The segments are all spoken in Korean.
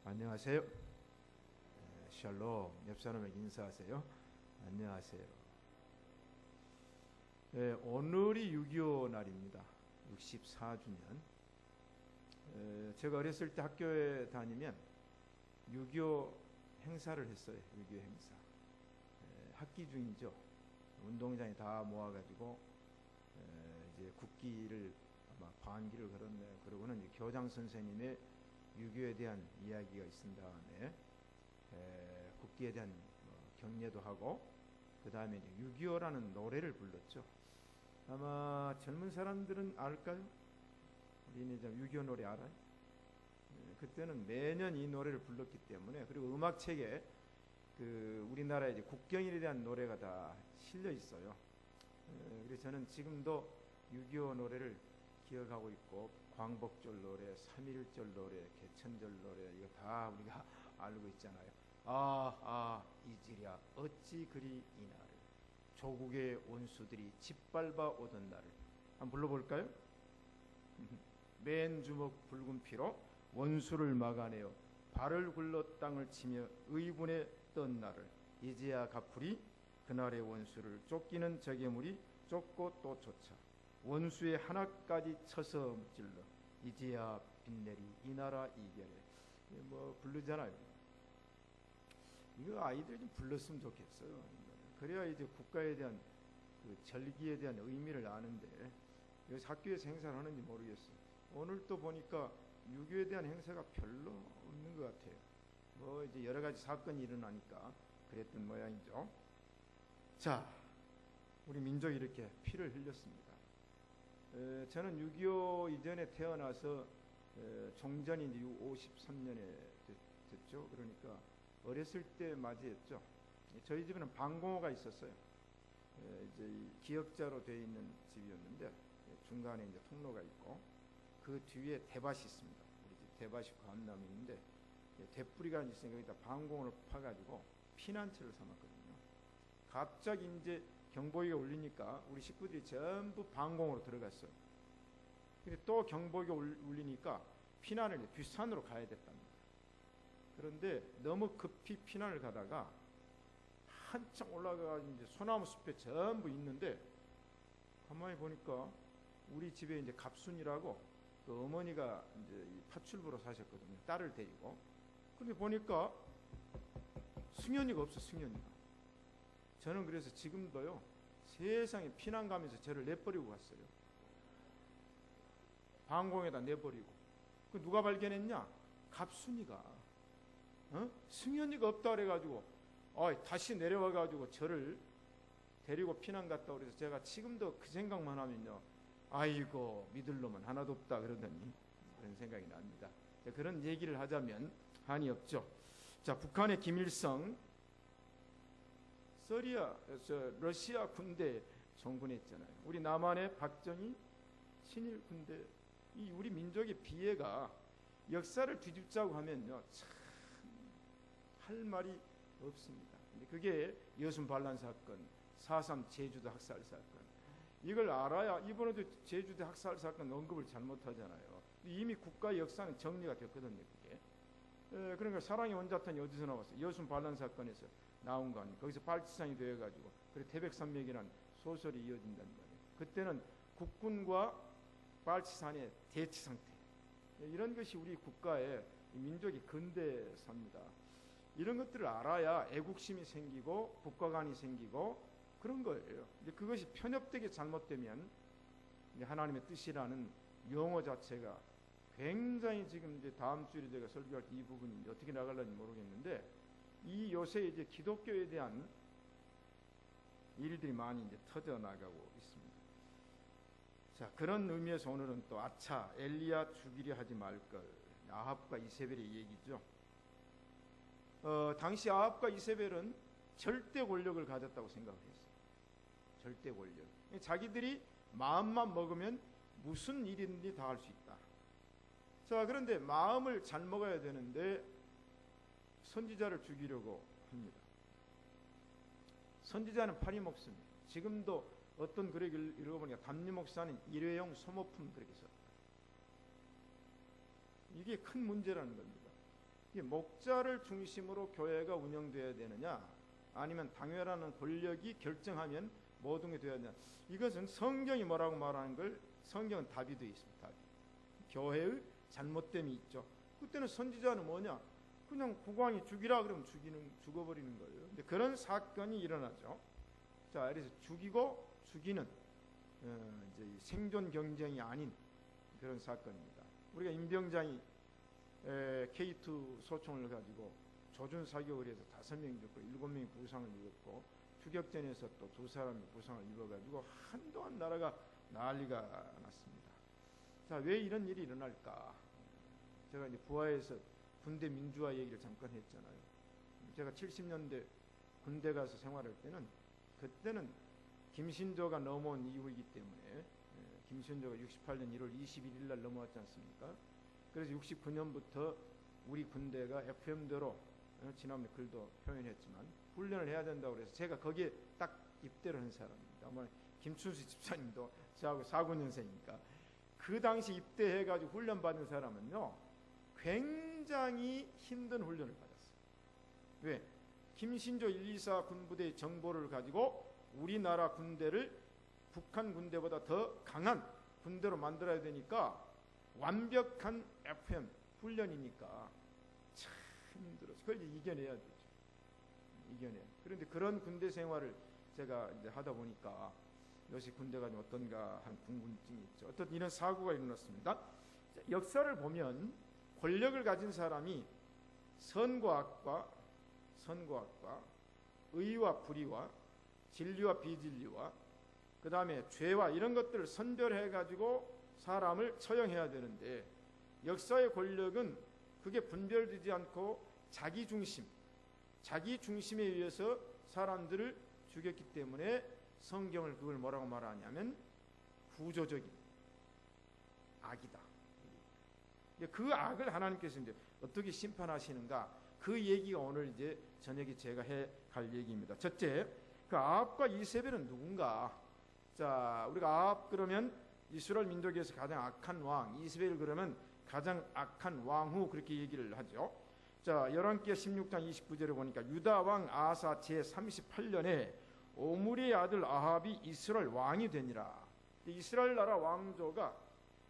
안녕하세요. 샬롬. 옆 사람에게 인사하세요. 안녕하세요. 오늘이 6.25 날입니다. 64주년. 제가 어렸을 때 학교에 다니면 6.25 행사를 했어요. 6.25 행사. 학기 중이죠. 운동장에 다 모아가지고 이제 국기를 아마 반기를 걸었네요. 그러고는 이제 교장 선생님의 6.25에 대한 이야기가 있은 다음에 국기에 대한 격려도 하고, 그 다음에 6.25라는 노래를 불렀죠. 아마 젊은 사람들은 알까요? 우리는 6.25 노래 알아요? 그때는 매년 이 노래를 불렀기 때문에, 그리고 음악책에 우리나라의 이제 국경일에 대한 노래가 다 실려 있어요. 그래서 저는 지금도 6.25 노래를 기억하고 있고, 광복절 노래, 3.1절 노래, 개천절 노래, 이거 다 우리가 알고 있잖아요. 이지랴 어찌 그리 이날을, 조국의 원수들이 짓밟아 오던 날을. 한번 불러볼까요? 맨 주먹 붉은 피로 원수를 막아내어 발을 굴러 땅을 치며 의분에 떤 날을, 이제야 갚으리 그날의 원수를. 쫓기는 적의 무리 쫓고 또 쫓아 원수의 하나까지 쳐서 무찔러, 이제야 빛내리 이 나라 이겨내. 부르잖아요. 이거 아이들이 좀 불렀으면 좋겠어요. 그래야 이제 국가에 대한 절기에 대한 의미를 아는데, 여기서 학교에서 행사를 하는지 모르겠어요. 오늘 또 보니까 6.25에 대한 행사가 별로 없는 것 같아요. 이제 여러 가지 사건이 일어나니까 그랬던 모양이죠. 자, 우리 민족이 이렇게 피를 흘렸습니다. 저는 6.25 이전에 태어나서 종전이 이제 53년에 됐죠. 그러니까 어렸을 때 맞이했죠. 저희 집에는 방공호가 있었어요. 이제 기역자로 되어 있는 집이었는데, 중간에 이제 통로가 있고 그 뒤에 대밭이 있습니다. 우리 집 대밭이 관남이 있는데, 대뿌리가 있으니까 여기다 방공호를 파가지고 피난처를 삼았거든요. 갑자기 이제 경보기가 울리니까 우리 식구들이 전부 방공으로 들어갔어요. 근데 또 경보기가 울리니까 피난을 뒷산으로 가야 됐답니다. 그런데 너무 급히 피난을 가다가 한참 올라가 이제 소나무 숲에 전부 있는데, 가만히 보니까 우리 집에 이제 갑순이라고 그 어머니가 이제 파출부로 사셨거든요. 딸을 데리고. 근데 보니까 승현이가 없어, 승현이가. 저는 그래서 지금도요, 세상에 피난 가면서 저를 내버리고 갔어요. 방공에다 내버리고. 그 누가 발견했냐? 갑순이가. 승현이가 없다 그래가지고 다시 내려와가지고 저를 데리고 피난 갔다 그래서 제가 지금도 그 생각만 하면요, 아이고 믿을 놈은 하나도 없다 그러더니 그런 생각이 납니다. 자, 그런 얘기를 하자면 한이 없죠. 자, 북한의 김일성 러시아 군대에 종군했잖아요. 우리 남한의 박정희 친일 군대. 이 우리 민족의 비애가, 역사를 뒤집자고 하면요, 참 할 말이 없습니다. 근데 그게 여순 반란 사건, 4.3 제주도 학살 사건, 이걸 알아야. 이번에도 제주도 학살 사건 언급을 잘못하잖아요. 이미 국가 역사는 정리가 됐거든요, 그게. 그러니까 사랑의 원자탄이 어디서 나왔어요? 여순 반란 사건에서 나온 거 아닙니까? 거기서 발치산이 되어가지고, 그리고 태백산맥이라는 소설이 이어진다는 거예요. 그때는 국군과 발치산의 대치 상태. 이런 것이 우리 국가의 민족의 근대사입니다. 이런 것들을 알아야 애국심이 생기고 국가관이 생기고 그런 거예요. 근데 그것이 편협되게 잘못되면 하나님의 뜻이라는 용어 자체가 굉장히, 지금 이제 다음 주에 제가 설교할 때 이 부분이 어떻게 나갈는지 모르겠는데, 이 요새 이제 기독교에 대한 일들이 많이 이제 터져 나가고 있습니다. 자, 그런 의미에서 오늘은 또 아차 엘리야 죽이려 하지 말걸, 아합과 이세벨의 얘기죠. 당시 아합과 이세벨은 절대 권력을 가졌다고 생각을 했어요. 절대 권력. 자기들이 마음만 먹으면 무슨 일이든지 다 할 수 있다. 자, 그런데 마음을 잘 먹어야 되는데 선지자를 죽이려고 합니다. 선지자는 파리 목숨입니다. 지금도 어떤 글을 읽어보니까 담임 목사는 일회용 소모품 그렇게 썼다. 이게 큰 문제라는 겁니다. 이 목자를 중심으로 교회가 운영돼야 되느냐, 아니면 당회라는 권력이 결정하면 모든 게 되어야 되느냐. 이것은 성경이 뭐라고 말하는 걸 성경은 답이 되어 있습니다. 답이. 교회의 잘못됨이 있죠. 그때는 선지자는 뭐냐? 그냥 국왕이 죽이라 그러면 죽어버리는 거예요. 근데 그런 사건이 일어나죠. 자, 그래서 죽이고 죽이는 이제 생존 경쟁이 아닌 그런 사건입니다. 우리가 임병장이 K2 소총을 가지고 조준 사격을 해서 5명이 죽고 7명이 부상을 입었고, 추격전에서 또 2사람이 부상을 입어가지고 한동안 나라가 난리가 났습니다. 자, 왜 이런 일이 일어날까? 제가 이제 부하에서 군대 민주화 얘기를 잠깐 했잖아요. 제가 70년대 군대 가서 생활할 때는, 그때는 김신조가 넘어온 이후이기 때문에, 김신조가 68년 1월 21일 날 넘어왔지 않습니까? 그래서 69년부터 우리 군대가 FM대로, 지난번에 글도 표현했지만 훈련을 해야 된다고 그래서 제가 거기에 딱 입대를 한 사람입니다. 아마 김춘수 집사님도 저하고 49년생이니까 그 당시 입대해가지고 훈련 받은 사람은요, 굉장히 힘든 훈련을 받았어요. 왜? 김신조 124 군부대의 정보를 가지고 우리나라 군대를 북한 군대보다 더 강한 군대로 만들어야 되니까 완벽한 FM 훈련이니까 참 힘들어서 그걸 이제 이겨내야 되죠. 이겨내. 그런데 그런 군대 생활을 제가 이제 하다 보니까 요새 군대가 좀 어떤가 하는 궁금증이 있죠. 어떤 이런 사고가 일어났습니다. 역사를 보면 권력을 가진 사람이 선과 악과 의와 불의와 진리와 비진리와 그 다음에 죄와 이런 것들을 선별해 가지고 사람을 처형해야 되는데, 역사의 권력은 그게 분별되지 않고 자기 중심에 의해서 사람들을 죽였기 때문에 성경을 그걸 뭐라고 말하냐면 구조적인 악이다. 그 악을 하나님께서 이제 어떻게 심판하시는가, 그 얘기가 오늘 이제 저녁에 제가 해 갈 얘기입니다. 첫째, 그 아합과 이세벨은 누군가? 자, 우리가 아합 그러면 이스라엘 민족에서 가장 악한 왕, 이세벨 그러면 가장 악한 왕후, 그렇게 얘기를 하죠. 자, 열왕기하 16장 29절에 보니까 유다 왕 아사 제 38년에 오므리의 아들 아합이 이스라엘 왕이 되니라. 이스라엘 나라 왕조가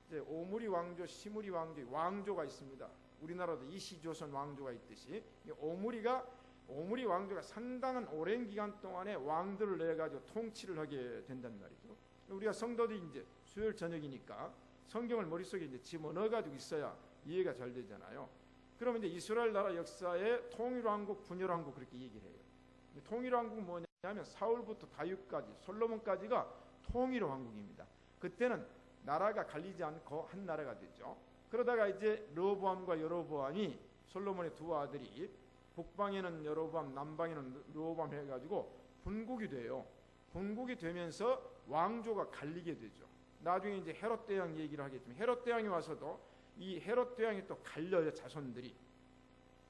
이제 오므리 왕조, 시므리 왕조가 있습니다. 우리나라도 이시조선 왕조가 있듯이 오므리 왕조가 상당한 오랜 기간 동안에 왕들을 내 가지고 통치를 하게 된단 말이죠. 우리가 성도들이 이제 수요일 저녁이니까 성경을 머릿속에 이제 집어넣어 가지고 있어야 이해가 잘 되잖아요. 그러면 이제 이스라엘 나라 역사에 통일왕국, 분열왕국 그렇게 얘기를 해요. 통일왕국은 뭐냐면 사울부터 다윗까지 솔로몬까지가 통일왕국입니다. 그때는 나라가 갈리지 않고 한 나라가 되죠. 그러다가 이제 르호보암과 여로보암이, 솔로몬의 두 아들이 북방에는 여로보암, 남방에는 르호보암 해가지고 분국이 돼요. 분국이 되면서 왕조가 갈리게 되죠. 나중에 이제 헤롯 대왕 얘기를 하겠지만, 헤롯 대왕이 와서도 이 헤롯 대왕이 또 갈려요, 자손들이.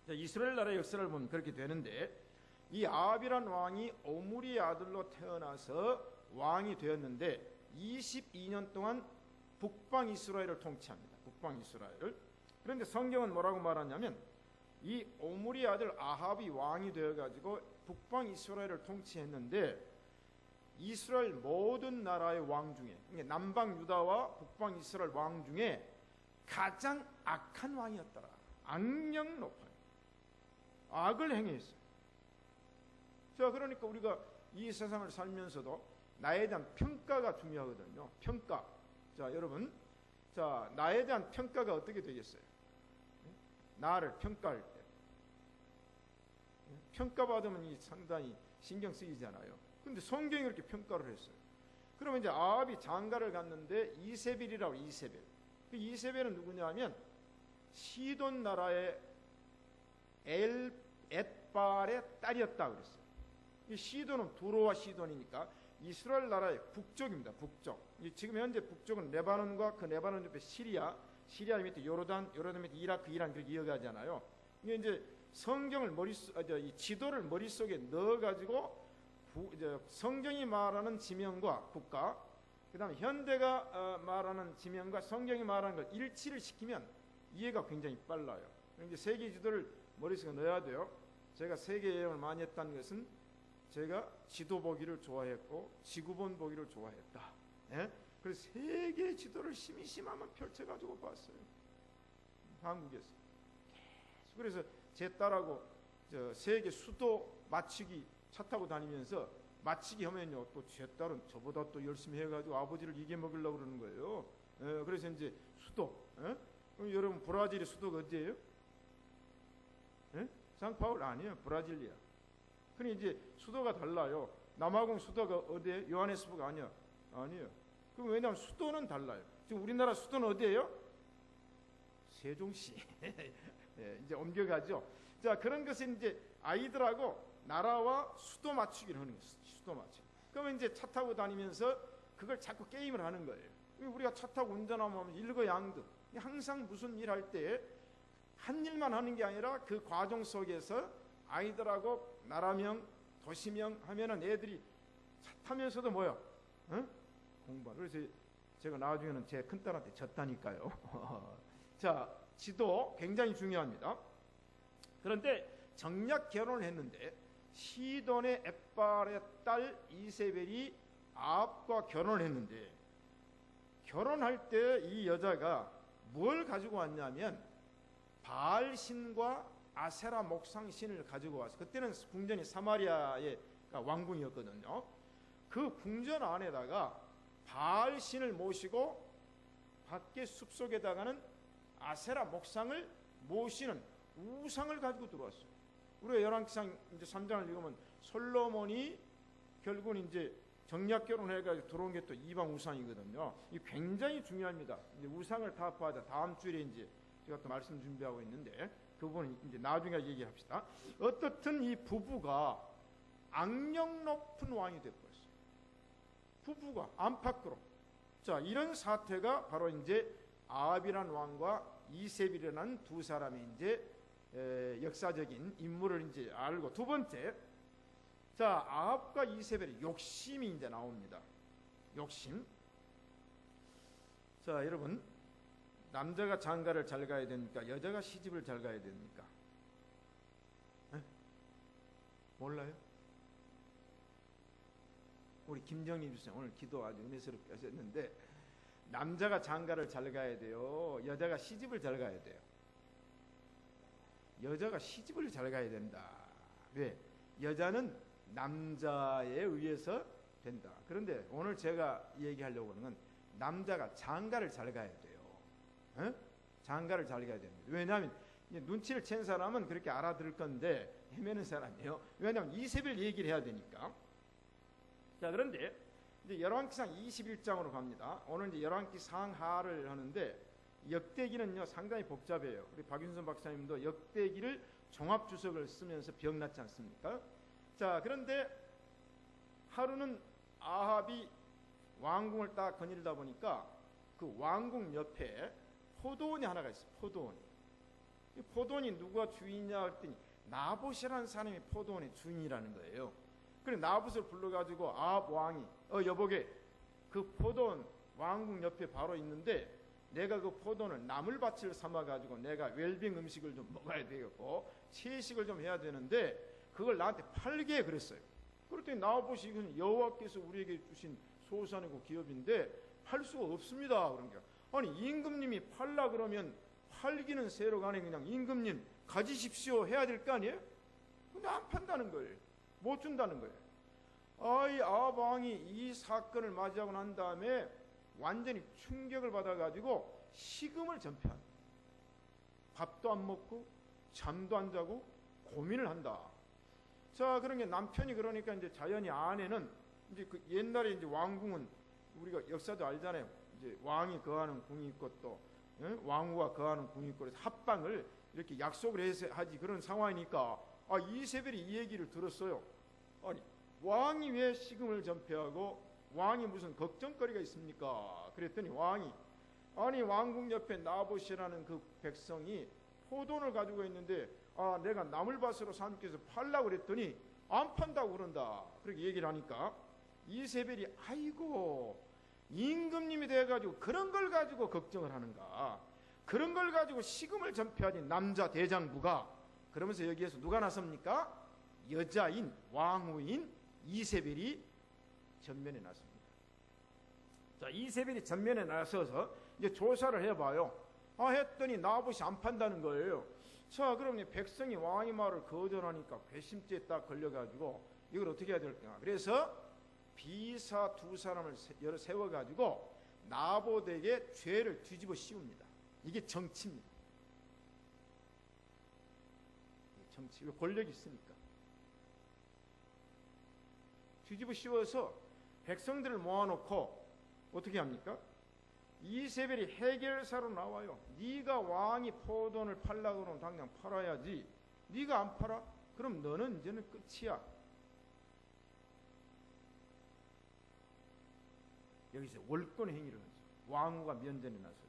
이스라엘 나라의 역사를 보면 그렇게 되는데, 이 아합이란 왕이 오므리의 아들로 태어나서 왕이 되었는데 22년 동안 북방 이스라엘을 통치합니다. 북방 이스라엘을. 그런데 성경은 뭐라고 말하냐면, 이 오므리 아들 아합이 왕이 되어가지고 북방 이스라엘을 통치했는데, 이스라엘 모든 나라의 왕 중에, 남방 유다와 북방 이스라엘 왕 중에 가장 악한 왕이었더라. 악령 높아요. 악을 행했어요. 자, 그러니까 우리가 이 세상을 살면서도 나에 대한 평가가 중요하거든요. 평가. 자, 여러분, 자, 나에 대한 평가가 어떻게 되겠어요? 나를 평가할 때 평가받으면 이 상당히 신경 쓰이잖아요. 근데 성경이 그렇게 평가를 했어요. 그러면 이제 아합이 장가를 갔는데 이세벨이라고, 이세벨. 그 이세벨은 누구냐면 시돈 나라의 엣발의 딸이었다 그랬어요. 이 시돈은 두로와 시돈이니까 이스라엘 나라의 북쪽입니다. 북쪽. 지금 현재 북쪽은 레바논과 그 레바논 옆에 시리아 밑에 요르단 밑에 이라크, 이란 그렇게 이어가잖아요. 이게 이제 성경을 이 지도를 머릿속에 넣어가지고 성경이 말하는 지명과 국가, 그 다음에 현대가 말하는 지명과 성경이 말하는 걸 일치를 시키면 이해가 굉장히 빨라요. 이제 세계 지도를 머릿속에 넣어야 돼요. 제가 세계 여행을 많이 했다는 것은 제가 지도 보기를 좋아했고 지구본 보기를 좋아했다. 예? 그래서 세계 지도를 심심하면 펼쳐가지고 봤어요. 한국에서. 그래서 제 딸하고 세계 수도 맞추기 차 타고 다니면서 맞추기 하면요, 또 제 딸은 저보다 또 열심히 해가지고 아버지를 이겨먹으려고 그러는 거예요. 그래서 이제 수도. 그럼 여러분 브라질의 수도가 어디예요? 상파울 아니에요. 브라질리아. 그럼 이제 수도가 달라요. 남아공 수도가 어디예요? 요하네스부르가 아니야. 아니에요. 그럼 왜냐하면 수도는 달라요. 지금 우리나라 수도는 어디예요? 세종시. 예, 이제 옮겨가죠. 자, 그런 것은 이제 아이들하고 나라와 수도 맞추기를 하는 거예요. 수도 맞추기. 그러면 이제 차 타고 다니면서 그걸 자꾸 게임을 하는 거예요. 우리가 차 타고 운전하면 일거양득. 항상 무슨 일 할 때 한 일만 하는 게 아니라 그 과정 속에서 아이들하고 나라명, 도시명 하면은 애들이 차 타면서도 뭐야? 공부하는. 그래서 제가 나중에는 제 큰딸한테 졌다니까요. 자, 지도 굉장히 중요합니다. 그런데 정략 결혼을 했는데 시돈의 엣발의 딸 이세벨이 아합과 결혼을 했는데 결혼할 때 이 여자가 뭘 가지고 왔냐면 바알신과 아세라 목상신을 가지고 와서, 그때는 궁전이 사마리아의 왕궁이었거든요. 그 궁전 안에다가 바알신을 모시고 밖에 숲속에다가는 아세라 목상을 모시는 우상을 가지고 들어왔어요. 우리가 열왕기상 이제 3장을 읽으면 솔로몬이 결국은 이제 정략 결혼해가지고 들어온 게 또 이방 우상이거든요. 이 굉장히 중요합니다. 이제 우상을 타파하자. 다음 주에 이제 제가 또 말씀 준비하고 있는데 그 부분은 이제 나중에 얘기합시다. 어떻든 이 부부가 악령 높은 왕이 되어버렸어요. 부부가 안팎으로. 자, 이런 사태가 바로 이제 아합이라는 왕과 이세벨이라는 두 사람의 이제 역사적인 인물을 이제 알고, 두 번째, 자, 아합과 이세벨의 욕심이 이제 나옵니다. 욕심. 자, 여러분, 남자가 장가를 잘 가야 됩니까? 여자가 시집을 잘 가야 됩니까? 몰라요? 우리 김정희 주생 오늘 기도 아주 은혜스럽게 하셨는데, 남자가 장가를 잘 가야 돼요? 여자가 시집을 잘 가야 돼요? 여자가 시집을 잘 가야 된다. 왜? 여자는 남자에 의해서 된다. 그런데 오늘 제가 얘기하려고 하는 건 남자가 장가를 잘 가야 돼요. 장가를 잘 가야 됩니다. 왜냐하면 눈치를 챈 사람은 그렇게 알아들을 건데 헤매는 사람이에요. 왜냐하면 이세벨 얘기를 해야 되니까. 자, 그런데 이제 열왕기상 21장으로 갑니다. 오늘 이제 열왕기 상하를 하는데 역대기는요 상당히 복잡해요. 우리 박윤선 박사님도 역대기를 종합 주석을 쓰면서 병났지 않습니까? 자, 그런데 하루는 아합이 왕궁을 딱 거닐다 보니까 그 왕궁 옆에 포도원이 하나가 있어요. 포도원이. 이 포도원이 누가 주인이냐 했더니 나봇이라는 사람이 포도원의 주인이라는 거예요. 그래 나봇을 불러가지고 아합 왕이 여보게 그 포도원 왕궁 옆에 바로 있는데 내가 그 포도원을 나물밭을 삼아가지고 내가 웰빙 음식을 좀 먹어야 되겠고 채식을 좀 해야 되는데 그걸 나한테 팔게 그랬어요. 그랬더니 나봇이 이건 여호와께서 우리에게 주신 소산이고 기업인데 팔 수가 없습니다. 그런 게 아니 임금님이 팔라 그러면 팔기는 새로 가네 그냥 임금님 가지십시오 해야 될 거 아니에요? 근데 안 판다는 거예요. 못 준다는 거예요. 이 아합 왕이 이 사건을 맞이하고 난 다음에 완전히 충격을 받아가지고 식음을 전폐합니다. 밥도 안 먹고 잠도 안 자고 고민을 한다. 자, 그런 게 남편이 그러니까 이제 자연히 아내는 이제 그 옛날에 이제 왕궁은 우리가 역사도 알잖아요. 이제 왕이 거하는 궁이 있고 또 왕후가 거하는 궁이 있고 그래서 합방을 이렇게 약속을 해서 하지 그런 상황이니까 이세벨이 이 얘기를 들었어요. 아니 왕이 왜 식음을 전폐하고 왕이 무슨 걱정거리가 있습니까? 그랬더니 왕이 아니 왕궁 옆에 나봇이라는 그 백성이 포도원을 가지고 있는데 내가 나물밭으로 삼켜서 팔라고 그랬더니 안 판다고 그런다. 그렇게 얘기를 하니까 이세벨이 아이고 임금님이 돼가지고 그런 걸 가지고 걱정을 하는가. 그런 걸 가지고 식음을 전폐하니 남자 대장부가 그러면서 여기에서 누가 나섭니까? 여자인 왕후인 이세벨이 전면에 나섭니다. 자, 이세벨이 전면에 나서서 이제 조사를 해봐요. 했더니 나봇이 안 판다는 거예요. 자, 그럼 백성이 왕의 말을 거절하니까 괘씸죄에 딱 걸려가지고 이걸 어떻게 해야 될까? 그래서 비사 두 사람을 세워가지고 나봇에게 죄를 뒤집어 씌웁니다. 이게 정치입니다. 정치, 권력이 있으니까 뒤집어 씌워서 백성들을 모아놓고 어떻게 합니까? 이세벨이 해결사로 나와요. 네가 왕이 포도원을 팔라고 그러면 당장 팔아야지. 네가 안 팔아? 그럼 너는 이제는 끝이야. 여기서 월권 행위를 하죠. 왕후가 면전에 나섰죠.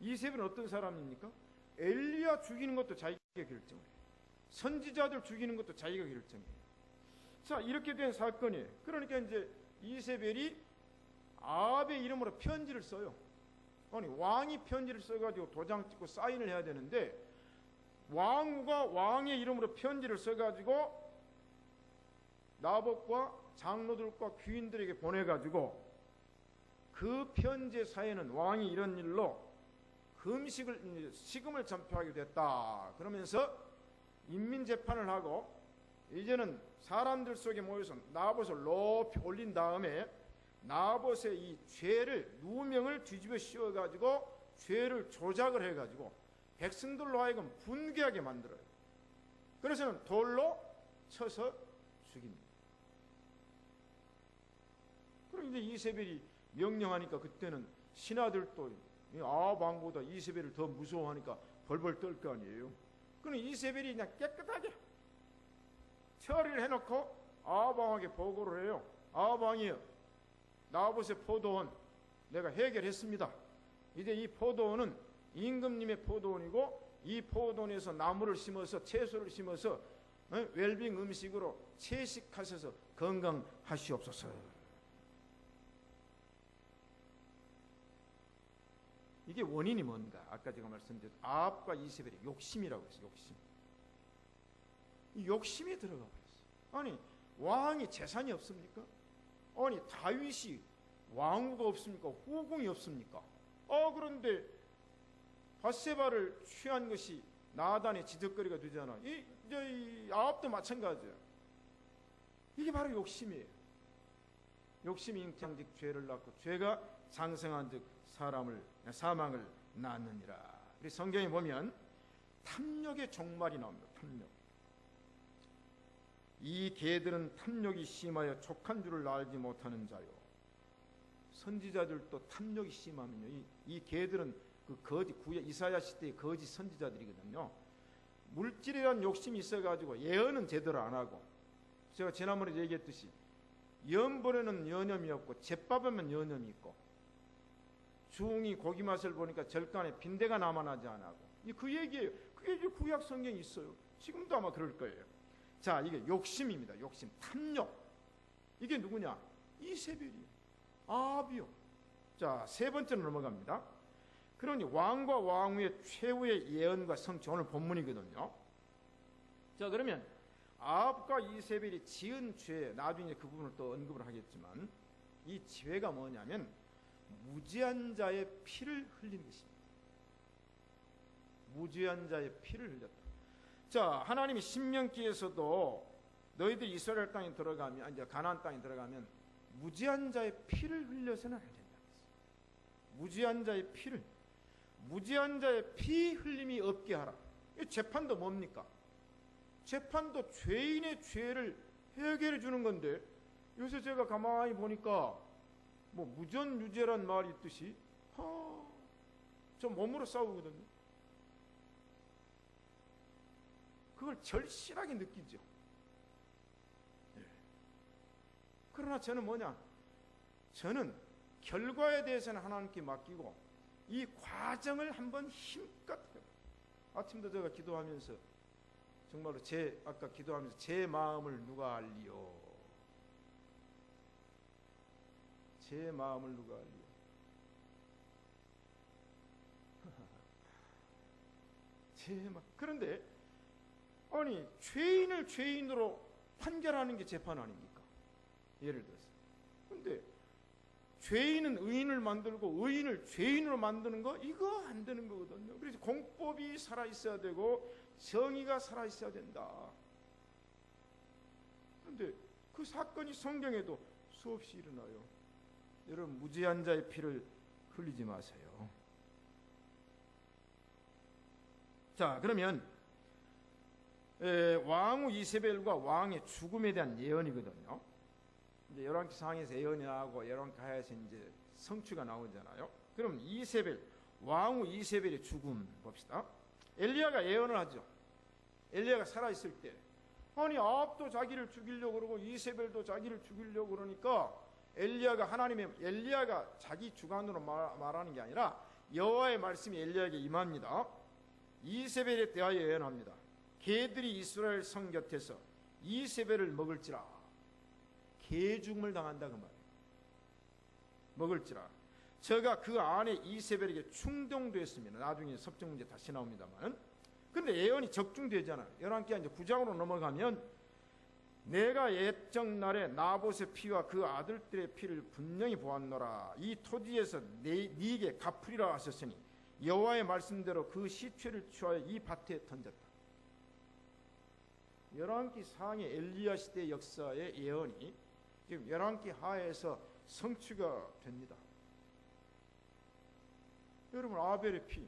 이세벨은 어떤 사람입니까? 엘리야 죽이는 것도 자기가 결정을 해요. 선지자들 죽이는 것도 자기가 결정해요. 자, 이렇게 된 사건이에요. 그러니까 이제 이세벨이 아합의 이름으로 편지를 써요. 아니, 왕이 편지를 써가지고 도장 찍고 사인을 해야 되는데 왕후가 왕의 이름으로 편지를 써가지고 나봇과 장로들과 귀인들에게 보내가지고 그 편지의 사연은 왕이 이런 일로 시금을 전폐하게 됐다. 그러면서 인민재판을 하고 이제는 사람들 속에 모여서 나봇을 높이 올린 다음에 나봇의 이 죄를 누명을 뒤집어 씌워가지고 죄를 조작을 해가지고 백성들로 하여금 분개하게 만들어요. 그래서는 돌로 쳐서 죽입니다. 그럼 이제 이세벨이 명령하니까 그때는 신하들도 아합 왕보다 이세벨을 더 무서워하니까 벌벌 떨 거 아니에요. 그럼 이세벨이 그냥 깨끗하게 처리를 해놓고 아합 왕에게 보고를 해요. 아합 왕이요, 나봇의 포도원 내가 해결했습니다. 이제 이 포도원은 임금님의 포도원이고 이 포도원에서 나무를 심어서 채소를 심어서 웰빙 음식으로 채식하셔서 건강하시옵소서. 이게 원인이 뭔가? 아까 제가 말씀드린 아합과 이세벨의 욕심이라고 했어요. 욕심. 이 욕심이 들어가 버렸어요. 아니, 왕이 재산이 없습니까? 아니, 다윗이 왕후가 없습니까? 후궁이 없습니까? 그런데 밧세바를 취한 것이 나단의 지적거리가 되잖아. 이 아합도 마찬가지야. 이게 바로 욕심이에요. 욕심이 잉태한즉 죄를 낳고 죄가 장성한즉 사망을 낳느니라. 우리 성경에 보면 탐욕의 종말이 나옵니다. 탐욕. 이 개들은 탐욕이 심하여 족한 줄을 알지 못하는 자요. 선지자들도 탐욕이 심하면요, 이 개들은 그 거짓 이사야 시대의 거짓 선지자들이거든요. 물질이란 욕심이 있어가지고 예언은 제대로 안 하고, 제가 지난번에 얘기했듯이 연벌에는 연염이 없고 잿밥에만 연염이 있고, 중이 고기 맛을 보니까 절간에 빈대가 남아나지 않고, 그 얘기예요. 그게 이제 구약 성경에 있어요. 지금도 아마 그럴 거예요. 자, 이게 욕심입니다. 욕심, 탐욕. 이게 누구냐? 이세벨이요, 아합이요. 자, 세 번째로 넘어갑니다. 그러니 왕과 왕후의 최후의 예언과 성취, 오늘 본문이거든요. 자, 그러면 아합과 이세벨이 지은 죄, 나중에 그 부분을 또 언급을 하겠지만, 이 죄가 뭐냐면 무죄한 자의 피를 흘린 것입니다. 무죄한 자의 피를 흘렸다. 자, 하나님이 신명기에서도 너희들 이스라엘 땅에 들어가면, 이제 가나안 땅에 들어가면 무죄한 자의 피를 흘려서는 안 된다. 무죄한 자의 피를, 무죄한 자의 피 흘림이 없게 하라. 이 재판도 뭡니까? 재판도 죄인의 죄를 해결해 주는 건데, 요새 제가 가만히 보니까 뭐 무전유죄란 말이 있듯이 저 몸으로 싸우거든요. 그걸 절실하게 느끼죠. 네. 그러나 저는 뭐냐? 저는 결과에 대해서는 하나님께 맡기고 이 과정을 한번 힘껏 해요. 아침도 제가 기도하면서 정말로 아까 기도하면서 제 마음을 누가 알리요? 제 마음을 누가 알리요? 제 마음. 그런데 아니 죄인을 죄인으로 판결하는 게 재판 아닙니까? 예를 들어서. 근데 죄인은 의인을 만들고 의인을 죄인으로 만드는 거 이거 안 되는 거거든요. 그래서 공법이 살아 있어야 되고 정의가 살아 있어야 된다. 그런데 그 사건이 성경에도 수없이 일어나요. 여러분 무죄한 자의 피를 흘리지 마세요. 자, 그러면 왕후 이세벨과 왕의 죽음에 대한 예언이거든요. 이제 열왕기 상에서 예언이 나오고 열왕기 하에서 이제 성취가 나오잖아요. 그럼 이세벨, 왕후 이세벨의 죽음 봅시다. 엘리야가 예언을 하죠. 엘리야가 살아 있을 때, 아니 아합도 자기를 죽이려고 그러고 이세벨도 자기를 죽이려고 그러니까 엘리야가 자기 주관으로 말하는 게 아니라 여호와의 말씀이 엘리야에게 임합니다. 이세벨에 대하여 예언합니다. 개들이 이스라엘 성 곁에서 이세벨을 먹을지라. 개 죽음을 당한다 그 말이에요. 먹을지라. 저가 그 안에 이세벨에게 충동됐습니다. 나중에 섭정 문제 다시 나옵니다만. 그런데 예언이 적중되잖아요. 열왕기하 이제 9장으로 넘어가면 내가 옛적 날에 나봇의 피와 그 아들들의 피를 분명히 보았노라. 이 토지에서 네게 갚으리라 하셨으니 여호와의 말씀대로 그 시체를 취하여 이 밭에 던졌다. 열왕기 상의 엘리야 시대 역사의 예언이 지금 열왕기 하에서 성취가 됩니다. 여러분 아벨의 피,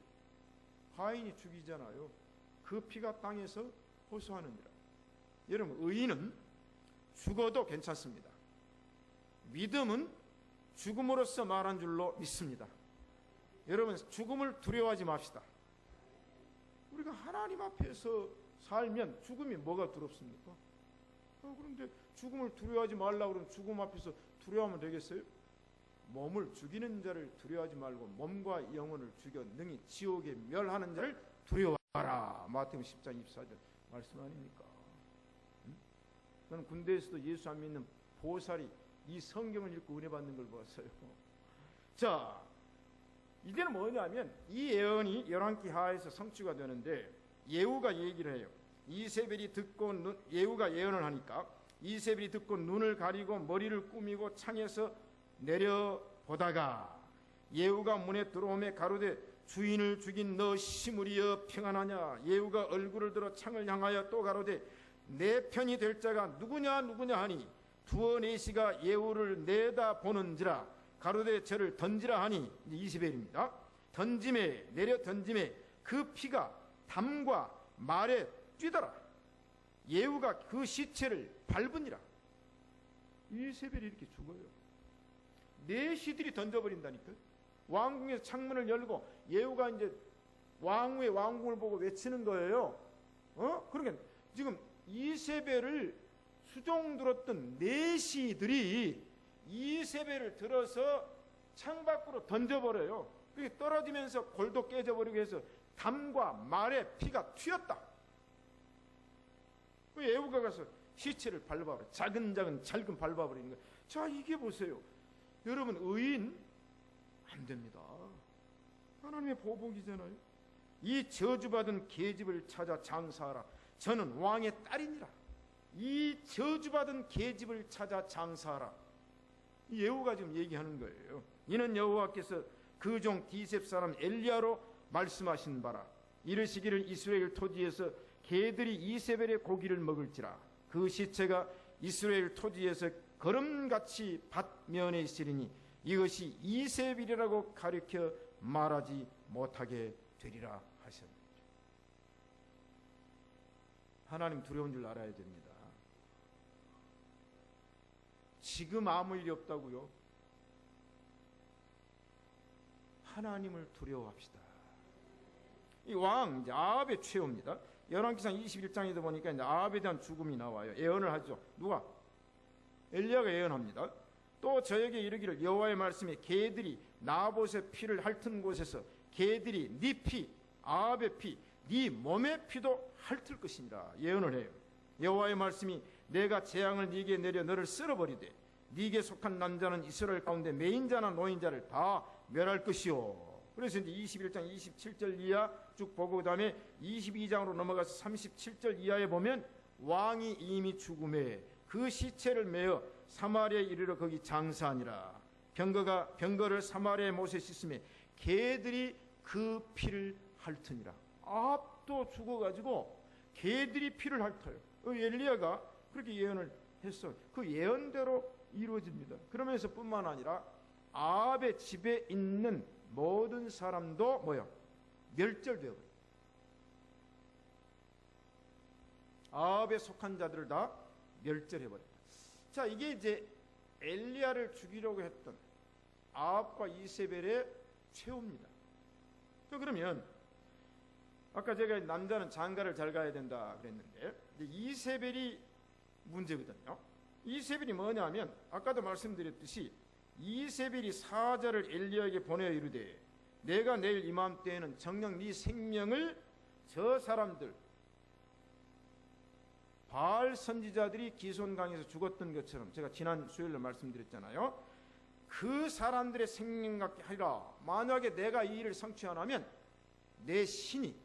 가인이 죽이잖아요. 그 피가 땅에서 호소하느니라. 여러분 의인은 죽어도 괜찮습니다. 믿음은 죽음으로써 말한 줄로 믿습니다. 여러분 죽음을 두려워하지 맙시다. 우리가 하나님 앞에서 살면 죽음이 뭐가 두렵습니까? 그런데 죽음을 두려워하지 말라고 그러면 죽음 앞에서 두려워하면 되겠어요? 몸을 죽이는 자를 두려워하지 말고 몸과 영혼을 죽여 능히 지옥에 멸하는 자를 두려워하라. 마태복음 10장 24절 말씀 아닙니까? 저는 군대에서도 예수 안 믿는 보살이 이 성경을 읽고 은혜 받는 걸 봤어요. 자, 이제는 뭐냐면 이 예언이 열왕기 하에서 성취가 되는데 예후가 얘기를 해요. 이세벨이 듣고 예후가 예언을 하니까 이세벨이 듣고 눈을 가리고 머리를 꾸미고 창에서 내려보다가 예후가 문에 들어오매 가로되 주인을 죽인 너 시므리여 평안하냐. 예후가 얼굴을 들어 창을 향하여 또 가로되 내 편이 될 자가 누구냐 하니 두어 네시가 예후를 내다보는지라. 가로되 저를 던지라 하니 이세벨입니다. 내려 던짐에 그 피가 담과 말에 뛰더라. 예후가 그 시체를 밟으니라. 이세벨이 이렇게 죽어요. 네시들이 던져버린다니까. 왕궁에서 창문을 열고 예후가 이제 왕후의 왕궁을 보고 외치는 거예요. 그러니까 지금 이세벨을 수종 들었던 네시들이 이세벨을 들어서 창밖으로 던져버려요. 그게 떨어지면서 골도 깨져버리고 해서 담과 말에 피가 튀었다. 예후가 가서 시체를 밟아버려. 작은 밟아버리는 거예요. 자, 이게 보세요. 여러분 의인 안 됩니다. 하나님의 보복이잖아요. 이 저주받은 계집을 찾아 장사하라. 저는 왕의 딸이니라. 이 저주받은 계집을 찾아 장사하라. 예후가 지금 얘기하는 거예요. 이는 여호와께서 그 종 디셉 사람 엘리야로 말씀하신 바라. 이르시기를 이스라엘 토지에서 개들이 이세벨의 고기를 먹을지라. 그 시체가 이스라엘 토지에서 거름같이 밭면에 있으리니 이것이 이세벨이라고 가리켜 말하지 못하게 되리라 하셨습니다. 하나님 두려운 줄 알아야 됩니다. 지금 아무 일이 없다고요? 하나님을 두려워합시다. 이 왕 이제 아합의 최후입니다. 열왕기상 21장에도 보니까 이제 아합에 대한 죽음이 나와요. 예언을 하죠. 누가? 엘리야가 예언합니다. 또 저에게 이르기를 여호와의 말씀에 개들이 나봇의 피를 핥은 곳에서 개들이 네 피, 아합의 피, 네 몸의 피도 핥을 것이니라 예언을 해요. 여호와의 말씀이 내가 재앙을 네게 내려 너를 쓸어버리되 네게 속한 남자는 이스라엘 가운데 매인자나 노인자를 다 멸할 것이요. 그래서 이제 21장 27절 이하 쭉 보고 그 다음에 22장으로 넘어가서 37절 이하에 보면 왕이 이미 죽음에 그 시체를 메어 사마리아에 이르러 거기 장사하니라. 병거를 사마리아의 못에 씻음에 개들이 그 피를 핥으니라. 아합도 죽어가지고 개들이 피를 핥아요. 엘리야가 그렇게 예언을 했어. 그 예언대로 이루어집니다. 그러면서 뿐만 아니라 아합의 집에 있는 모든 사람도 뭐요? 멸절되어 버려요. 아합에 속한 자들을 다 멸절해버려요. 자, 이게 이제 엘리야를 죽이려고 했던 아합과 이세벨의 최후입니다. 그러면 아까 제가 남자는 장가를 잘 가야 된다 그랬는데 이세벨이 문제거든요. 이세벨이 뭐냐면 아까도 말씀드렸듯이 이세벨이 사자를 엘리야에게 보내어 이르되 내가 내일 이맘때에는 정녕 네 생명을 저 사람들 바알 선지자들이 기손강에서 죽었던 것처럼 제가 지난 수요일에 말씀드렸잖아요. 그 사람들의 생명 같게 하리라. 만약에 내가 이 일을 성취 안 하면 내 신이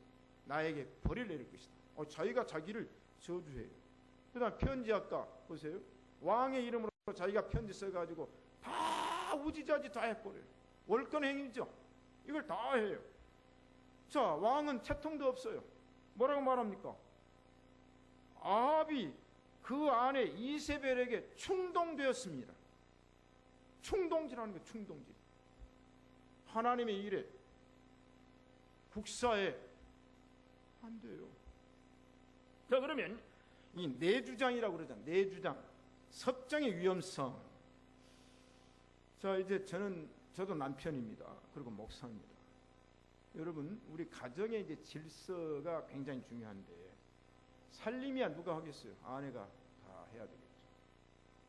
나에게 벌을 내릴 것이다. 자기가 자기를 저주해요. 그 다음 편지 아까 보세요. 왕의 이름으로 자기가 편지 써가지고 다 우지자지 다 해버려요. 월권 행위죠. 이걸 다 해요. 자, 왕은 채통도 없어요. 뭐라고 말합니까? 아합이 그 안에 이세벨에게 충동되었습니다. 충동질하는 게 충동질. 하나님의 일에 국사에 안 돼요. 자, 그러면 이 내주장이라고 그러잖아요. 내주장. 섭정의 위험성. 자, 이제 저도 남편입니다. 그리고 목사입니다. 여러분, 우리 가정의 이제 질서가 굉장히 중요한데 살림이야 누가 하겠어요? 아내가 다 해야 되겠죠.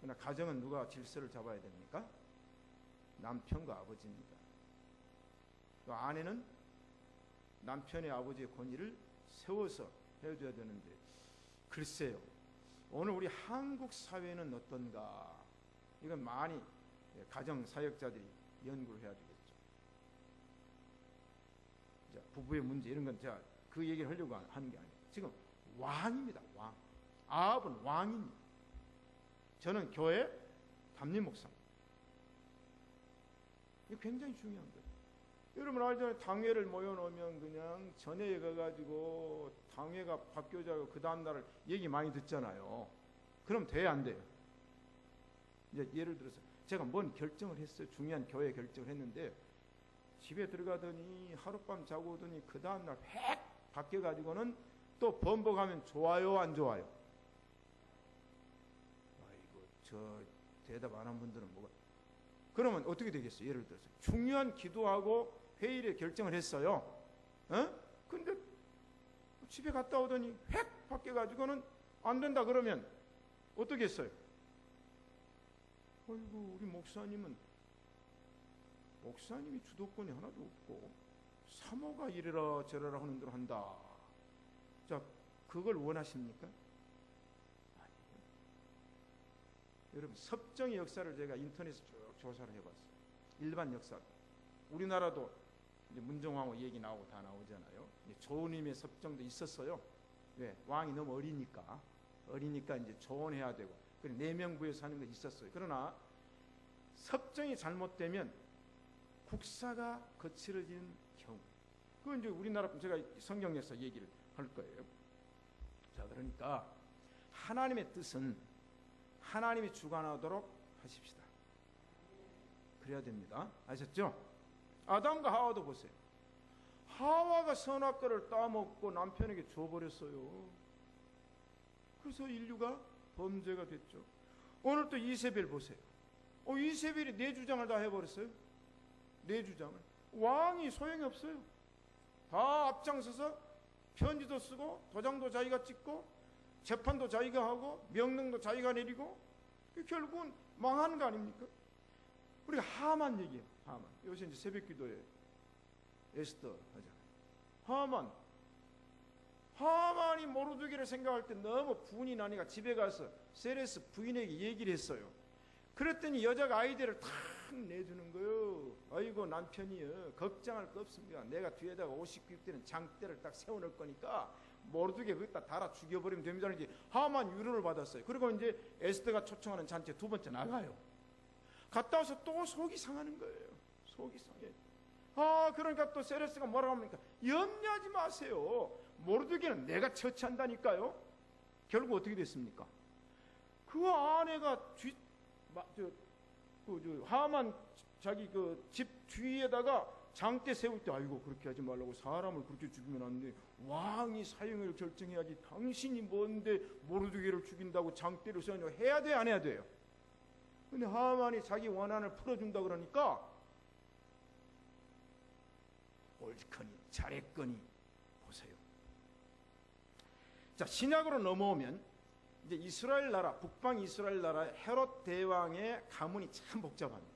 그러나 가정은 누가 질서를 잡아야 됩니까? 남편과 아버지입니다. 또 아내는 남편의 아버지의 권위를 세워서 해줘야 되는데 글쎄요. 오늘 우리 한국 사회는 어떤가? 이건 많이 가정 사역자들이 연구를 해야 되겠죠. 자, 부부의 문제 이런 건 제가 그 얘기를 하려고 하는 게 아니에요. 지금 왕입니다. 왕. 아합은 왕입니다. 저는 교회 담임 목사입니다. 이거 굉장히 중요한 거예요. 여러분 알잖아요. 당회를 모여놓으면 그냥 전회에 가가지고 당회가 바뀌어자고 그 다음날을 얘기 많이 듣잖아요. 그럼 돼야 안 돼요? 이제 예를 들어서 제가 뭔 결정을 했어요. 중요한 교회 결정을 했는데 집에 들어가더니 하룻밤 자고 오더니 그 다음날 획 바뀌어가지고는 또 번복하면 좋아요 안 좋아요? 아이고 저 대답 안 한 분들은 뭐가 그러면 어떻게 되겠어요? 예를 들어서 중요한 기도하고 회의를 결정을 했어요. 근데 집에 갔다 오더니 획 바뀌어가지고는 안 된다 그러면 어떻게 했어요? 아이고 우리 목사님이 주도권이 하나도 없고 사모가 이래라 저래라 하는 대로 한다. 자, 그걸 원하십니까? 아니에요. 여러분 섭정의 역사를 제가 인터넷에 쭉 조사를 해봤어요. 일반 역사. 우리나라도 이제 문정왕후 얘기 나오고 다 나오잖아요. 조은임의 섭정도 있었어요. 왜? 왕이 너무 어리니까 이제 조언해야 되고. 그리고 내명부에서 하는 거 있었어요. 그러나 섭정이 잘못되면 국사가 거칠어지는 경우. 그건 이제 우리나라 제가 성경에서 얘기를 할 거예요. 자, 그러니까 하나님의 뜻은 하나님이 주관하도록 하십시다. 그래야 됩니다. 아셨죠? 아담과 하와도 보세요. 하와가 선악과를 따먹고 남편에게 줘버렸어요. 그래서 인류가 범죄가 됐죠. 오늘 또 이세벨 보세요. 이세벨이 내주장을 다 해버렸어요. 내주장을. 왕이 소용이 없어요. 다 앞장서서 편지도 쓰고 도장도 자기가 찍고 재판도 자기가 하고 명령도 자기가 내리고 결국은 망하는 거 아닙니까? 우리가 하만 얘기해요. 하만. 요새 이제 새벽기도에 에스더 하잖아요. 하만이 모르드게를 생각할 때 너무 분이 나니까 집에 가서 세레스 부인에게 얘기를 했어요. 그랬더니 여자가 아이디어를 다 내주는 거요. 아이고 남편이요, 걱정할 거 없습니다. 내가 뒤에다가 59대는 장대를 딱 세워놓을 거니까 모르게 거기다 달아 죽여버리면 됩니다. 이제 하만 위로를 받았어요. 그리고 이제 에스더가 초청하는 잔치에 두 번째 나가요. 갔다 와서 또 속이 상하는 거예요. 속이 상해. 그러니까 또 세레스가 뭐라고 합니까? 염려하지 마세요. 모르드게는 내가 처치한다니까요. 결국 어떻게 됐습니까? 그 아내가 하만 자기 그 집 뒤에다가 장대 세울 때 아이고 그렇게 하지 말라고, 사람을 그렇게 죽이면 안 돼. 왕이 사형을 결정해야지. 당신이 뭔데 모르드게를 죽인다고 장대를 세우냐고. 해야 돼 안 해야 돼요? 근데 하만이 자기 원한을 풀어준다 그러니까 옳거니 잘했거니 보세요. 자, 신약으로 넘어오면 이제 이스라엘 나라, 북방 이스라엘 나라 헤롯 대왕의 가문이 참 복잡합니다.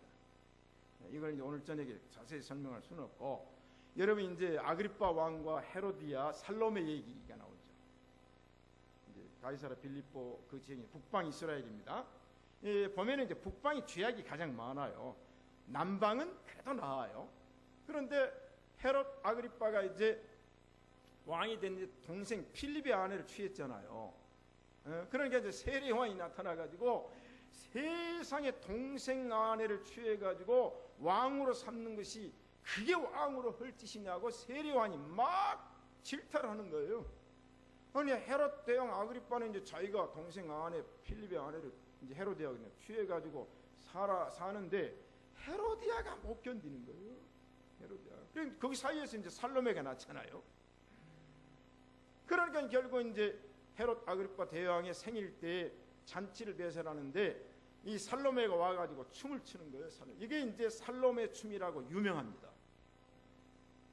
이걸 이제 오늘 저녁에 자세히 설명할 수는 없고, 여러분 이제 아그리파 왕과 헤로디아, 살로메 얘기가 나오죠. 이제 가이사라 빌립보 그 지역이 북방 이스라엘입니다. 보면은 이제 북방이 죄악이 가장 많아요. 남방은 그래도 나아요. 그런데 헤롯 아그리파가 이제 왕이 된 동생 필립의 아내를 취했잖아요. 그러니까 이제 세례요한이 나타나가지고 세상에 동생 아내를 취해가지고 왕으로 삼는 것이 그게 왕으로 할 짓이냐고 세례요한이 막 질타를 하는 거예요. 아니 헤롯 대왕 아그리파는 이제 자기가 동생 아내 필립의 아내를 이제 헤로디아가 취해가지고 사는데 헤로디아가 못 견디는 거예요. 헤로디아. 그럼 거기 사이에서 이제 살로메가 낳잖아요. 그러니까 결국 이제 헤롯 아그리파 대왕의 생일 때 잔치를 배설하는데 이 살로메가 와가지고 춤을 추는 거예요. 이게 이제 살로메 춤이라고 유명합니다.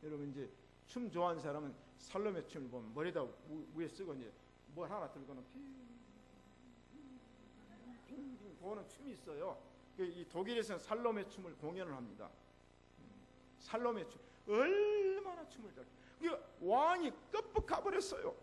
여러분 이제 춤 좋아하는 사람은 살로메 춤을 보면 머리에다 위에 쓰고 이제 뭘 하나 들고는 빙빙 도는 춤이 있어요. 이 독일에서는 살로메 춤을 공연을 합니다. 살로메 춤 얼마나 춤을 잘. 왕이 끄뻑 가버렸어요.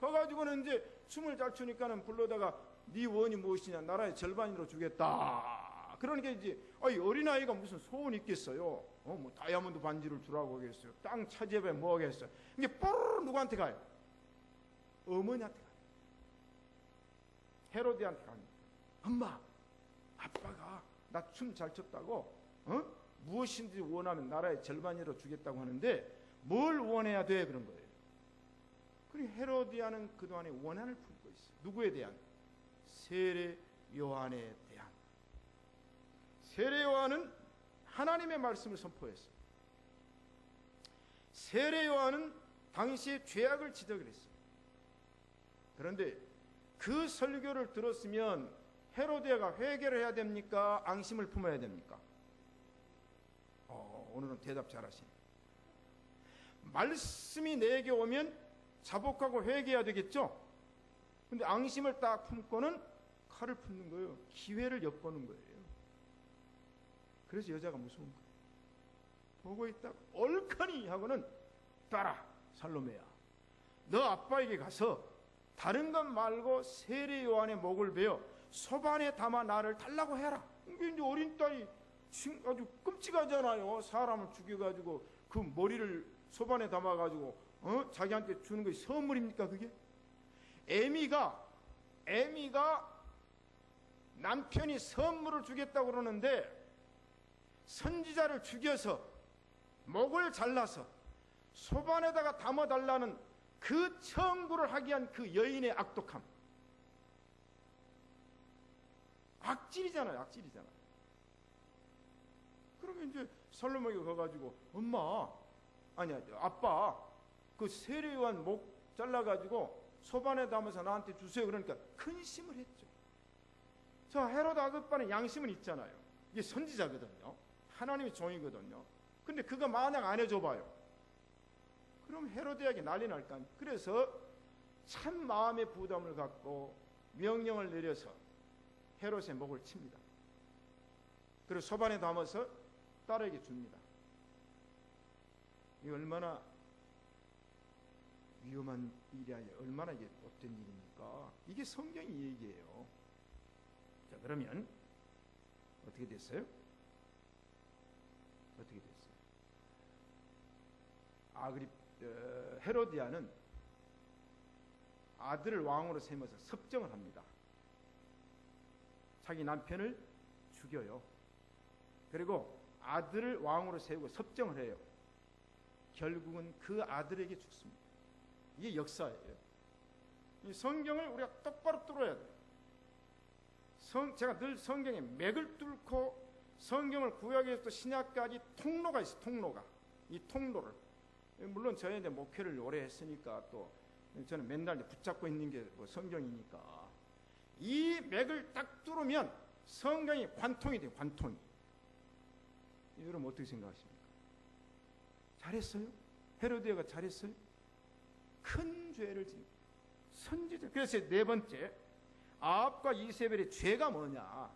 가가지고는 이제 춤을 잘 추니까는 불러다가 네 원이 무엇이냐, 나라의 절반으로 주겠다. 그러니까 이제 어린아이가 무슨 소원이 있겠어요. 뭐 다이아몬드 반지를 주라고 하겠어요. 땅 차지해봐 뭐 하겠어요. 이게 뽀르르 누구한테 가요? 어머니한테 가요. 헤로디한테 갑니다. 엄마, 아빠가 나 춤 잘 췄다고 무엇인지 원하면 나라의 절반으로 주겠다고 하는데 뭘 원해야 돼? 그런 거예요. 그리고 헤로디아는 그동안에 원한을 품고 있어요. 누구에 대한? 세례 요한에 대한. 세례 요한은 하나님의 말씀을 선포했어요. 세례 요한은 당시에 죄악을 지적을 했어요. 그런데 그 설교를 들었으면 헤로디아가 회개를 해야 됩니까? 앙심을 품어야 됩니까? 오늘은 대답 잘하시네. 말씀이 내게 오면 자복하고 회개해야 되겠죠? 근데 앙심을 딱 품고는 칼을 품는 거예요. 기회를 엿보는 거예요. 그래서 여자가 무서운 거예요. 보고 있다가 옳거니 하고는 따라, 살로메야, 너 아빠에게 가서 다른 것 말고 세례 요한의 목을 베어 소반에 담아 나를 달라고 해라. 이게 이제 어린 딸이 아주 끔찍하잖아요. 사람을 죽여가지고 그 머리를 소반에 담아가지고 자기한테 주는 것이 선물입니까 그게? 에미가 남편이 선물을 주겠다고 그러는데 선지자를 죽여서 목을 잘라서 소반에다가 담아달라는 그 청구를 하기 위한 그 여인의 악독함. 악질이잖아요. 그러면 이제 살로메가 가가지고 아빠 그 세례 요한 목 잘라가지고 소반에 담아서 나한테 주세요. 그러니까 근심을 했죠. 저 헤롯 아그리파는 양심은 있잖아요. 이게 선지자거든요. 하나님의 종이거든요. 근데 그거 만약 안 해줘봐요. 그럼 헤로디아에게 난리 날 거 아니에요. 그래서 참 마음의 부담을 갖고 명령을 내려서 헤롯의 목을 칩니다. 그리고 소반에 담아서 딸에게 줍니다. 이 얼마나 위험한 일이 아니라 얼마나 이게 못된 일입니까? 이게 성경의 얘기예요. 자, 그러면 어떻게 됐어요? 어떻게 됐어요? 헤로디아는 아들을 왕으로 세면서 섭정을 합니다. 자기 남편을 죽여요. 그리고 아들을 왕으로 세우고 섭정을 해요. 결국은 그 아들에게 죽습니다. 이게 역사예요. 이 성경을 우리가 똑바로 뚫어야 돼요. 제가 늘 성경에 맥을 뚫고 성경을 구약에서부터 신약까지 통로가 있어요. 통로가. 이 통로를, 물론 저희 이제 목회를 오래 했으니까 또 저는 맨날 붙잡고 있는 게 뭐 성경이니까 이 맥을 딱 뚫으면 성경이 관통이 돼요. 관통이. 여러분 어떻게 생각하십니까? 잘했어요? 헤로디아가 잘했어요? 큰 죄를 지은 선지자. 그래서 네 번째, 아합과 이세벨의 죄가 뭐냐?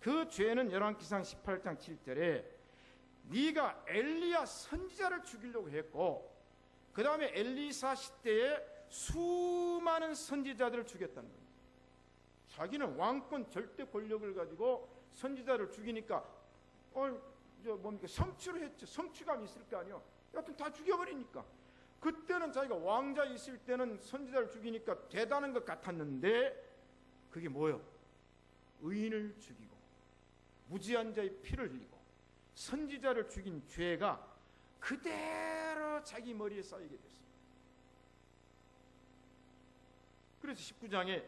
그 죄는 열왕기상 18장 7절에 네가 엘리야 선지자를 죽이려고 했고 그 다음에 엘리사 시대에 수많은 선지자들을 죽였다는 거예요. 자기는 왕권 절대 권력을 가지고 선지자를 죽이니까 뭡니까? 성취를 했죠. 성취감이 있을 거 아니에요. 여하튼 다 죽여버리니까. 그때는 자기가 왕자 있을 때는 선지자를 죽이니까 대단한 것 같았는데 그게 뭐예요? 의인을 죽이고 무지한 자의 피를 흘리고 선지자를 죽인 죄가 그대로 자기 머리에 쌓이게 됐습니다. 그래서 19장에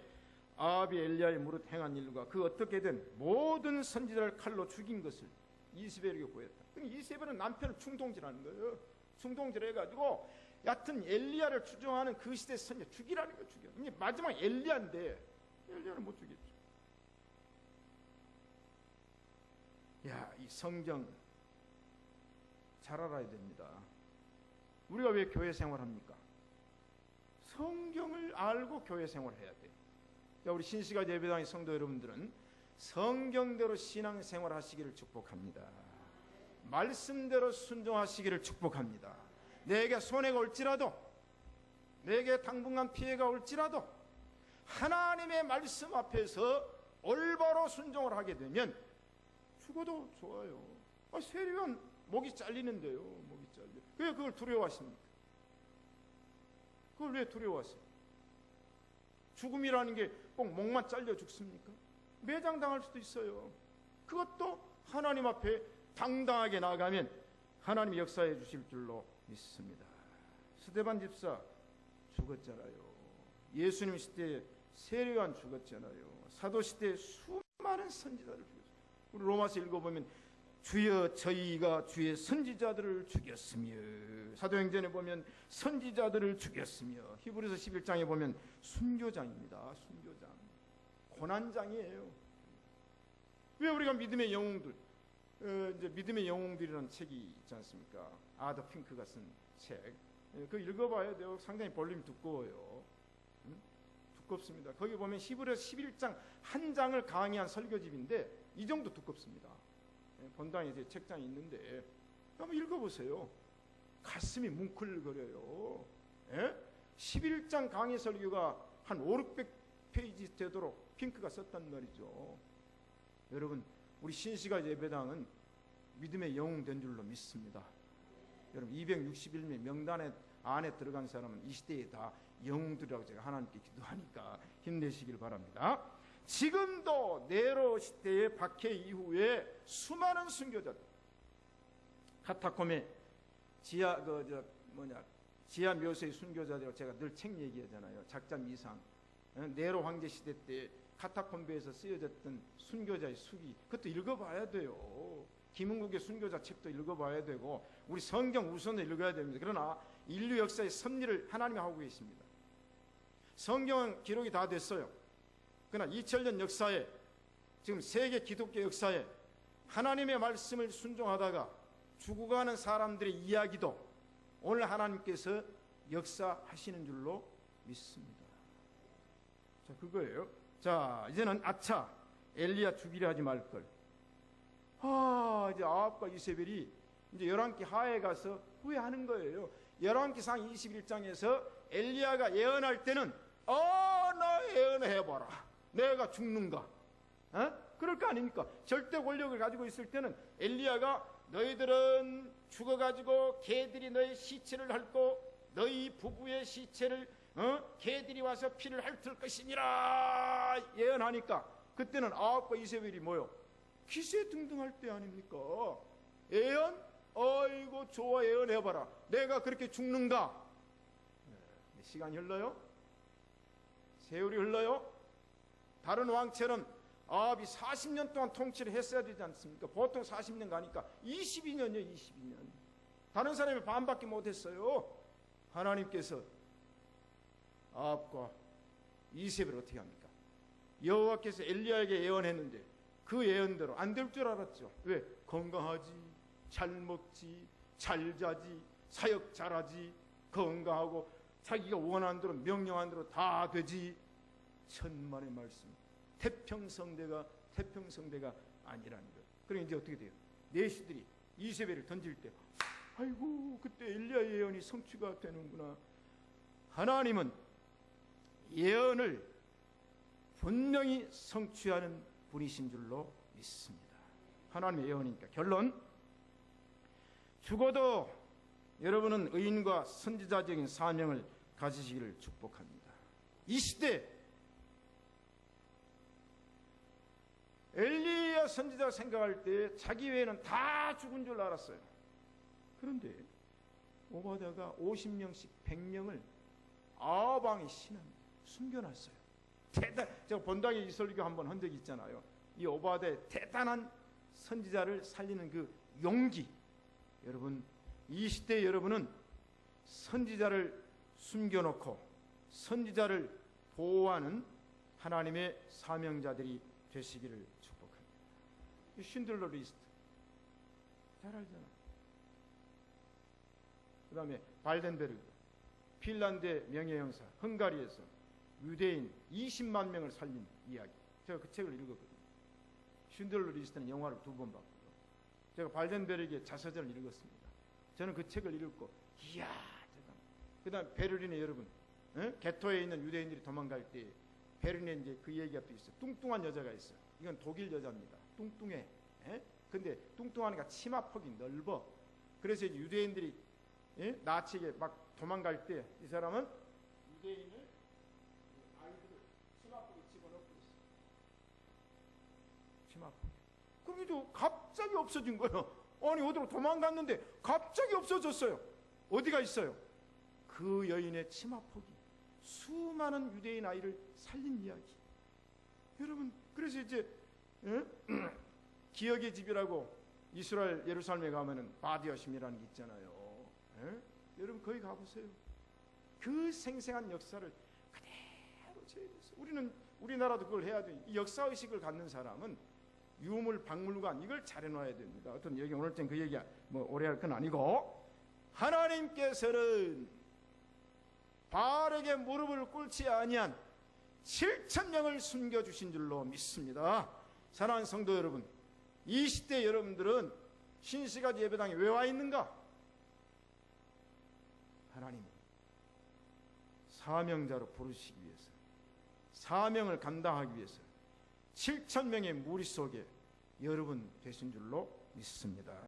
아합이 엘리야의 무릇 행한 일과 그 어떻게든 모든 선지자를 칼로 죽인 것을 이세벨에게 보였다. 이세벨은 남편을 충동질하는 거예요. 충동질해가지고 얕은 엘리야를 추종하는 그 시대 선지자 죽이라는 거 죽여. 이제 마지막 엘리야인데 엘리야를 못 죽였죠. 야, 이 성경 잘 알아야 됩니다. 우리가 왜 교회 생활합니까? 성경을 알고 교회 생활해야 돼. 우리 신시가 예배당의 성도 여러분들은 성경대로 신앙생활 하시기를 축복합니다. 말씀대로 순종하시기를 축복합니다. 내게 손해가 올지라도 내게 당분간 피해가 올지라도 하나님의 말씀 앞에서 올바로 순종을 하게 되면 죽어도 좋아요. 세리원 목이 잘리는데요. 목이 잘려. 왜 그걸 두려워하십니까? 그걸 왜 두려워하세요? 죽음이라는 게 꼭 목만 잘려 죽습니까? 매장당할 수도 있어요. 그것도 하나님 앞에 당당하게 나아가면 하나님이 역사해 주실 줄로 믿습니다. 스데반 집사 죽었잖아요. 예수님 시대에 세례요한 죽었잖아요. 사도 시대에 수많은 선지자를 죽였어요. 우리 로마서 읽어보면 주여 저희가 주의 선지자들을 죽였으며, 사도행전에 보면 선지자들을 죽였으며, 히브리서 11장에 보면 순교장입니다. 순교장, 고난장이에요. 왜 우리가 믿음의 영웅들, 이제 믿음의 영웅들이라는 책이 있지 않습니까? 아더 핑크가 쓴 책, 그거 읽어봐야 돼요. 상당히 볼륨이 두꺼워요. 두껍습니다. 거기 보면 히브리서 11장 한 장을 강의한 설교집인데 이 정도 두껍습니다. 본당에 제 책장이 있는데 한번 읽어보세요. 가슴이 뭉클거려요. 11장 강의 설교가 한 500-600페이지 되도록 핑크가 썼단 말이죠. 여러분, 우리 신시가 예배당은 믿음의 영웅 된 줄로 믿습니다. 여러분, 261명 명단에 안에 들어간 사람은 이 시대에 다 영웅들이라고 제가 하나님께 기도하니까 힘내시길 바랍니다. 지금도 네로 시대의 박해 이후에 수많은 순교자들, 카타콤의 지하 묘소의 순교자들, 제가 늘 책 얘기하잖아요. 작자 미상. 네로 황제 시대 때 카타콤베에서 쓰여졌던 순교자의 수기, 그것도 읽어봐야 돼요. 김은국의 순교자 책도 읽어봐야 되고 우리 성경 우선을 읽어야 됩니다. 그러나 인류 역사의 섭리를 하나님이 하고 계십니다. 성경은 기록이 다 됐어요. 그러나 2000년 역사에, 지금 세계 기독교 역사에 하나님의 말씀을 순종하다가 죽어가는 사람들의 이야기도 오늘 하나님께서 역사하시는 줄로 믿습니다. 자, 그거예요. 자, 이제는 아차, 엘리야 죽이려 하지 말걸. 이제 아합과 이세벨이 이제 열왕기 하에 가서 후회하는 거예요. 열왕기상 21장에서 엘리야가 예언할 때는 너 예언해봐라, 내가 죽는가? 그럴 거 아닙니까? 절대 권력을 가지고 있을 때는 엘리야가 너희들은 죽어가지고 개들이 너희 시체를 핥고 너희 부부의 시체를 개들이 와서 피를 핥을 것이니라 예언하니까 그때는 아합과 이세벨이 뭐요? 기세등등할 때 아닙니까? 예언? 아이고 좋아 예언해봐라. 내가 그렇게 죽는가? 시간이 흘러요? 세월이 흘러요? 다른 왕처럼 아합이 40년 동안 통치를 했어야 되지 않습니까? 보통 40년 가니까 22년이요 22년. 다른 사람이 반밖에 못했어요. 하나님께서 아합과 이세벨을 어떻게 합니까? 여호와께서 엘리야에게 예언했는데 그 예언대로 안 될 줄 알았죠. 왜? 건강하지, 잘 먹지, 잘 자지, 사역 잘하지, 건강하고 자기가 원하는 대로 명령한 대로 다 되지. 천만의 말씀. 태평성대가 아니라는 것. 그럼 이제 어떻게 돼요? 내시들이 이세벨을 던질 때 아이고 그때 엘리야 예언이 성취가 되는구나. 하나님은 예언을 분명히 성취하는 분이신 줄로 믿습니다. 하나님의 예언이니까. 결론, 죽어도 여러분은 의인과 선지자적인 사명을 가지시기를 축복합니다. 이 시대 엘리야 선지자 생각할 때 자기 외에는 다 죽은 줄 알았어요. 그런데 오바댜가 50명씩 100명을 아방의 신은 숨겨놨어요. 제가 본당에 이 설교 한번 한 적이 있잖아요. 이 오바댜의 대단한 선지자를 살리는 그 용기. 여러분, 이 시대 여러분은 선지자를 숨겨놓고 선지자를 보호하는 하나님의 사명자들이 되시기를 축복합니다. 이 쉰들러 리스트 잘 알잖아. 그 다음에 발덴베르그, 핀란드의 명예형사, 헝가리에서 유대인 20만 명을 살린 이야기. 제가 그 책을 읽었거든요. 쉰들러 리스트는 영화를 2번 봤고요. 제가 발덴베르그의 자서전을 읽었습니다. 저는 그 책을 읽고 이야 그 다음 베를린에 여러분 게토에 있는 유대인들이 도망갈 때 베를린에 이제 그 얘기가 또 있어요. 뚱뚱한 여자가 있어요. 이건 독일 여자입니다. 뚱뚱해. 근데 뚱뚱하니까 치마폭이 넓어. 그래서 이제 유대인들이 나치에게 막 도망갈 때 이 사람은 유대인을 아이들을 치마폭에 집어넣고 있어요. 치마폭. 그럼 이제 갑자기 없어진 거예요. 아니 어디로 도망갔는데 갑자기 없어졌어요. 어디가 있어요? 그 여인의 치마폭이 수많은 유대인 아이를 살린 이야기. 여러분 그래서 이제 기억의 집이라고 이스라엘 예루살렘에 가면은 바디여심이라는 게 있잖아요. 여러분 거기 가보세요. 그 생생한 역사를 그대로 저희들 우리나라도 그걸 해야 돼요. 이 역사의식을 갖는 사람은 유물, 박물관 이걸 잘 해놔야 됩니다. 어떤 얘기 오늘 땐 그 얘기 뭐 오래 할 건 아니고 하나님께서는 바알에게 무릎을 꿇지 아니한 7,000명을 숨겨주신 줄로 믿습니다. 사랑하는 성도 여러분, 이 시대 여러분들은 신시가지 예배당에 왜 와 있는가? 하나님 사명자로 부르시기 위해서, 사명을 감당하기 위해서 7,000명의 무리 속에 여러분 되신 줄로 믿습니다.